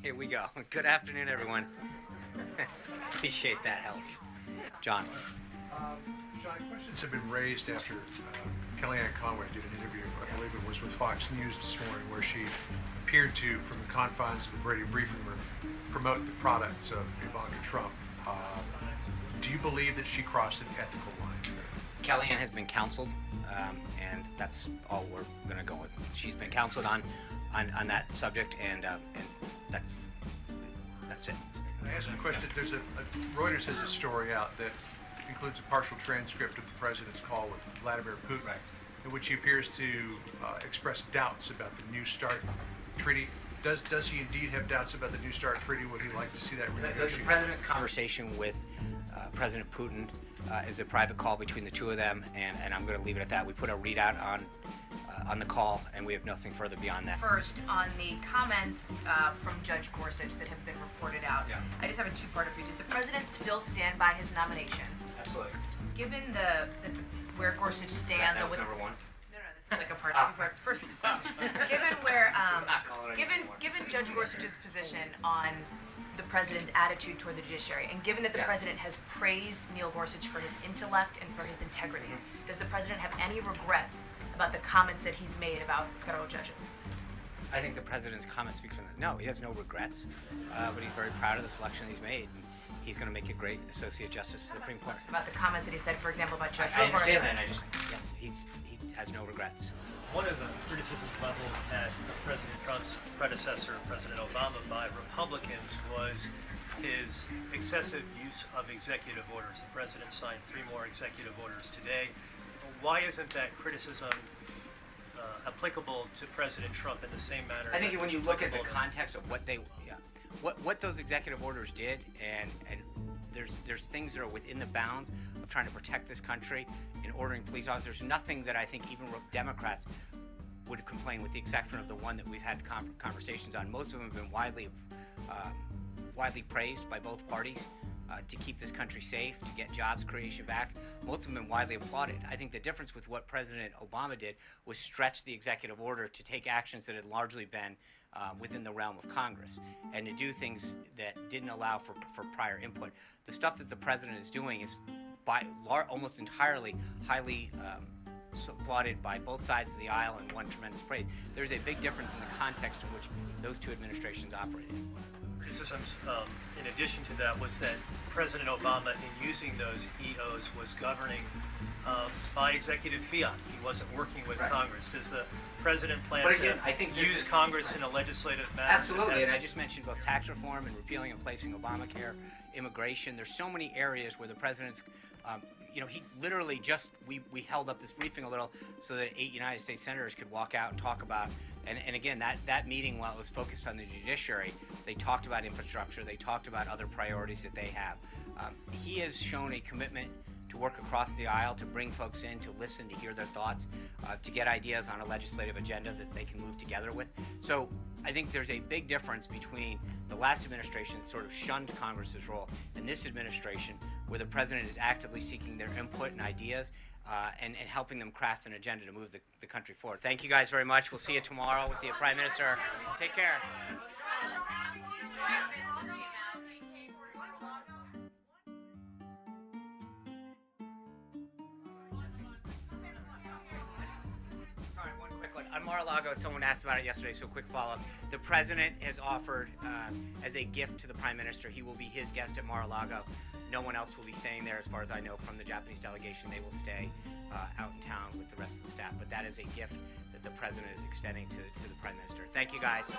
Here we go. Good afternoon, everyone. Appreciate that help. John. Sean, questions have been raised after Kellyanne Conway did an interview, I believe it was with Fox News this morning, where she appeared to, from the confines of the Brady briefing room, promote the products of Ivanka Trump. Do you believe that she crossed an ethical line? Kellyanne has been counseled, and that's all we're going to go with. She's been counseled on that subject, and that's it. I asked a question. There's Reuters has a story out that includes a partial transcript of the president's call with Vladimir Putin, Right. in which he appears to express doubts about the New START treaty. Does he indeed have doubts about the New START treaty? Would he like to see that The renegotiated? president's conversation with President Putin is a private call between the two of them, and I'm going to leave it at that. We put a readout on the call, and we have nothing further beyond that. First, on the comments from Judge Gorsuch that have been reported out, Yeah. I just have a two-parter for you. Does the president still stand by his nomination? Absolutely. Given where Gorsuch stands That was on number one. No, this is like a part two-part. First, given where not calling it anymore. given Judge Gorsuch's position on the president's attitude toward the judiciary, and given that the Yeah. president has praised Neil Gorsuch for his intellect and for his integrity, does the president have any regrets about the comments that he's made about federal judges? I think the president's comments speak for them. No, he has no regrets, but he's very proud of the selection he's made. And he's going to make a great associate justice of the Supreme Court. About the comments that he said, for example, about Judge I Roper. understand that. Yes, he has no regrets. One of the criticisms leveled at President Trump's predecessor, President Obama, by Republicans was his excessive use of executive orders. The president signed 3 more executive orders today. Why isn't that criticism applicable to President Trump in the same manner? I think that when it's you look at the applicable to- context of what those executive orders did, and there's things that are within the bounds of trying to protect this country in ordering police officers. There's nothing that I think even Democrats would complain, with the exception of the one that we've had conversations on. Most of them have been widely praised by both parties to keep this country safe, to get jobs creation back. Most of them have been widely applauded. I think the difference with what President Obama did was stretch the executive order to take actions that had largely been within the realm of Congress, and to do things that didn't allow for prior input. The stuff that the president is doing is almost entirely highly applauded by both sides of the aisle and won tremendous praise. There's a big difference in the context in which those two administrations operated. Criticisms, in addition to that, was that President Obama, in using those EOs, was governing by executive fiat. He wasn't working with Right. Congress. Does the president plan But again, to I think use Congress in a legislative manner? Absolutely, to and I pass- just mentioned both tax reform and repealing and placing Obamacare, immigration. There's so many areas where the president's, he literally just, we held up this briefing a little so that 8 United States senators could walk out and talk about, and again, that meeting, while it was focused on the judiciary, they talked about infrastructure, they talked about other priorities that they have. He has shown a commitment to work across the aisle, to bring folks in, to listen, to hear their thoughts, to get ideas on a legislative agenda that they can move together with. So I think there's a big difference between the last administration that sort of shunned Congress's role and this administration, where the president is actively seeking their input and ideas and helping them craft an agenda to move the country forward. Thank you guys very much. We'll see you tomorrow with the Prime Minister. Take care. On Mar-a-Lago, someone asked about it yesterday, so quick follow-up. The president has offered, as a gift to the prime minister, he will be his guest at Mar-a-Lago. No one else will be staying there, as far as I know, from the Japanese delegation. They will stay out in town with the rest of the staff. But that is a gift that the president is extending to the prime minister. Thank you, guys.